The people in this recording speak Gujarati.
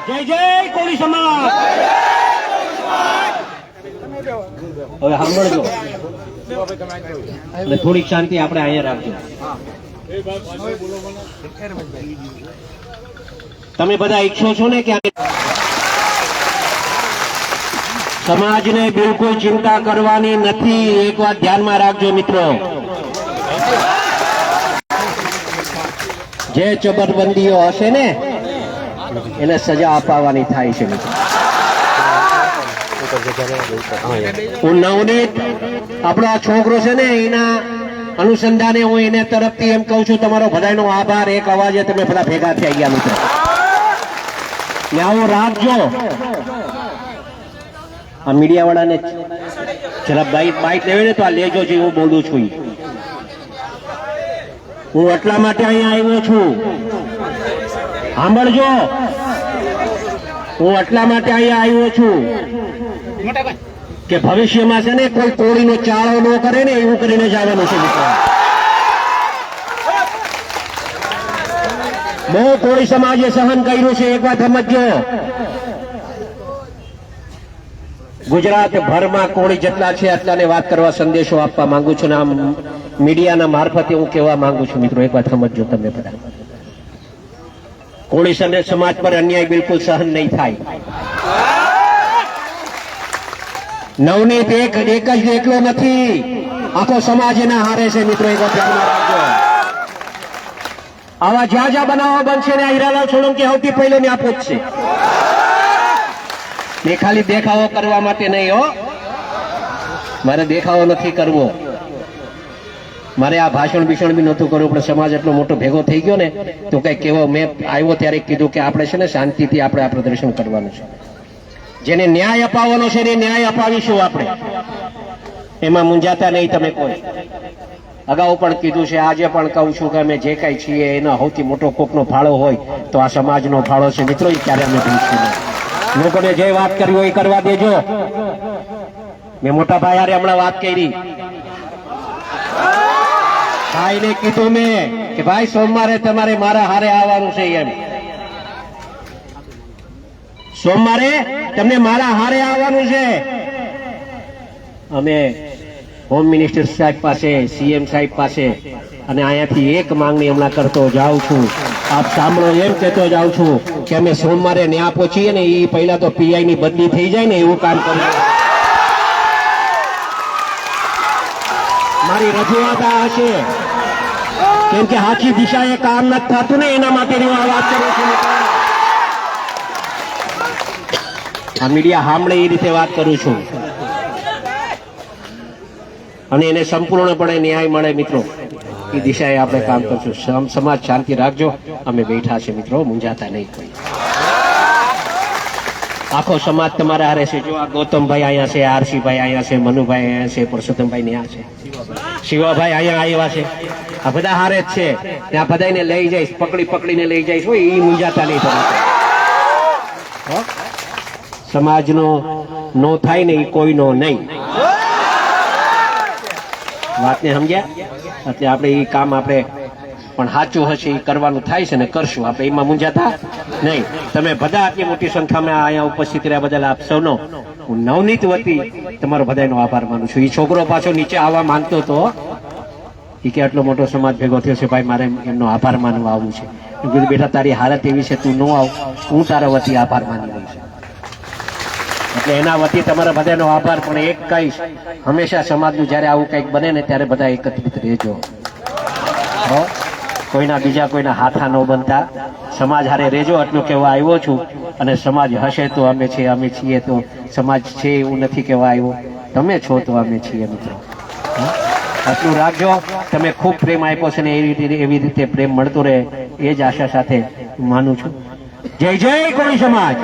જય જય કોળી સમાજ. હવે સાંભળજો એટલે થોડીક શાંતિ આપણે અહીંયા રાખજો. તમે બધા ઈચ્છો છો ને કે સમાજને બિલકુલ ચિંતા કરવાની નથી. એક વાત ધ્યાનમાં રાખજો મિત્રો, જે ચબરબંધીઓ હશે ને એને સજા અપાવવાની થાય છે મિત્રો. હું નવનીત આપણો આ છોકરો છે ને એના અનુસંધાને હું એને તરફથી એમ કહું છું તમારો બધાનો આભાર. એક અવાજે તમે બધા ભેગા થઈ ગયા મિત્રો. આવું રાખજો. આ મીડિયા વાળાને જરા બાઈટ લેવે ને તો આ લેજો છે હું બોલું છું. હું એટલા માટે અહીંયા આવ્યો છું, સાંભળજો. હું એટલા માટે અહીંયા આવ્યો છું કે ભવિષ્યમાં છે ને કોઈ કોળીનો ચાળો ન કરે ને એવું કરીને જવાનું છે મિત્રો. બહુ કોળી સમાજે સહન કર્યું છે. એક વાત સમજજો, ગુજરાત ભરમાં કોળી જેટલા છે એટલાને વાત કરવા સંદેશો આપવા માંગુ છું ને આમ મીડિયાના મારફતે હું કહેવા માંગુ છું મિત્રો. એક વાત સમજજો તમે બધા, કોળી સમાજ પર અન્યાય બિલકુલ સહન નહીં થાય. નવનીત એક જ એકલો નથી, આખો સમાજ એના હારે છે મિત્રો. એક વાત ધ્યાનમાં રાખજો. આવા જ્યાં જ્યાં બનાવો બનશે ને હીરાલાલ સોલંકી સૌથી પહેલો ને આપો જ છે. મેં ખાલી દેખાવો કરવા માટે નહીં હો, મારે દેખાવો નથી કરવો, મારે આ ભાષણ ભીષણ બી નહોતું કરવું. પણ સમાજ એટલો મોટો ભેગો થઈ ગયો ને તો કઈ કેવો, મેં આવ્યો ત્યારે કીધું કે આપણે છે ને શાંતિથી આપણે આ પ્રદર્શન કરવાનું છે. જેને ન્યાય અપાવવાનો છે એને ન્યાય અપાવીશું આપણે, એમાં મૂંઝાતા નહીં તમે કોઈ. અગાઉ પણ કીધું છે, આજે પણ કહું છું કે અમે જે કઈ છીએ એનો સૌથી મોટો કોકનો ફાળો હોય તો આ સમાજનો ફાળો છે મિત્રો. એ ક્યારે અમે ભૂલશું નહીં. લોકોને જે વાત કરવી હોય એ કરવા દેજો. મેં મોટા ભાઈ હારે હમણાં વાત કરી, ભાઈને કીધું મેં કે ભાઈ સોમવારે તમારે મારા હારે આવવાનું છે. એમ સોમવારે તમને મારા હારે આવવાનું છે. અમે હોમ મિનિસ્ટર સાહેબ પાસે, સીએમ સાહેબ પાસે અને અહીંયાથી એક માંગણી હમણાં કરતો જાઉં છું. આપ સાંભળો, એમ કહેતો જાઉં છું કે અમે સોમવારે ન્યા પહોંચીએ ને એ પહેલા તો પીઆઈ ની બદલી થઈ જાય ને એવું કામ કરીએ. મારી રજૂઆત આ હશે, કેમ કે સાચી દિશાએ કામ નથી થતું ને એના માટે હું આ વાત કરું છું. આ મીડિયા સાંભળે એ રીતે વાત કરું છું અને એને સંપૂર્ણપણે ન્યાય મળે મિત્રો એ દિશાએ આપણે કામ કરશું. સમાજ શાંતિ રાખજો, અમે બેઠા છે મિત્રો, મૂંઝાતા નહીં કોઈ. આખો સમાજ તમારા હારે છે. જો આ ગૌતમભાઈ અહીંયા છે, આરસીભાઈ અહીંયા છે, મનુભાઈ અહીંયા છે, પરસોત્તમભાઈ ત્યાં છે, શિવાભાઈ અહીંયા આવ્યા છે. આ બધા હારે જ છે. ત્યાં બધાને લઈ જઈશ, પકડીને લઈ જઈશ. હોય એ મૂંઝાતા નહીં તમે. સમાજનો નો થાય ને એ કોઈનો નહીં. વાતને સમજ્યા? એટલે આપણે એ કામ આપણે પણ સાચું હશે એ કરવાનું થાય છે ને કરશું આપણે, એમાં મૂંઝાતા નહીં. તમે બધા આટલી મોટી સંખ્યામાં અહીંયા ઉપસ્થિત રહ્યા બદલ આપ સૌનો હું નવનીત વતી તમારો બધાનો આભાર માનું છું. એ છોકરો પાછો નીચે આવવા માંગતો હતો, એ કે આટલો મોટો સમાજ ભેગો થયો છે ભાઈ, મારે એમનો આભાર માનવા આવવું છે. કીધું બેટા તારી હાલત એવી છે, તું ન આવ, હું તારા વતી આભાર માની રહી છું. એટલે એના વતી તમારા બધાનો આભાર. પણ એક કહીશ, હંમેશા સમાજનું જયારે આવું કંઈક બને ને ત્યારે બધા એકત્રિત રહેજો. કોઈના બીજા કોઈના હાથા ન બનતા, સમાજ હારે રહેજો. આટલું કહેવા આવ્યો છું. અને સમાજ હશે તો અમે છીએ, અમે છીએ તો સમાજ છે એવું નથી કહેવા આવ્યો. તમે છો તો અમે છીએ મિત્રો. આટલું રાખજો. તમે ખૂબ પ્રેમ આપ્યો છે ને એવી રીતે પ્રેમ મળતો રહે એ જ આશા સાથે માનું છું. જય જય કોળી સમાજ.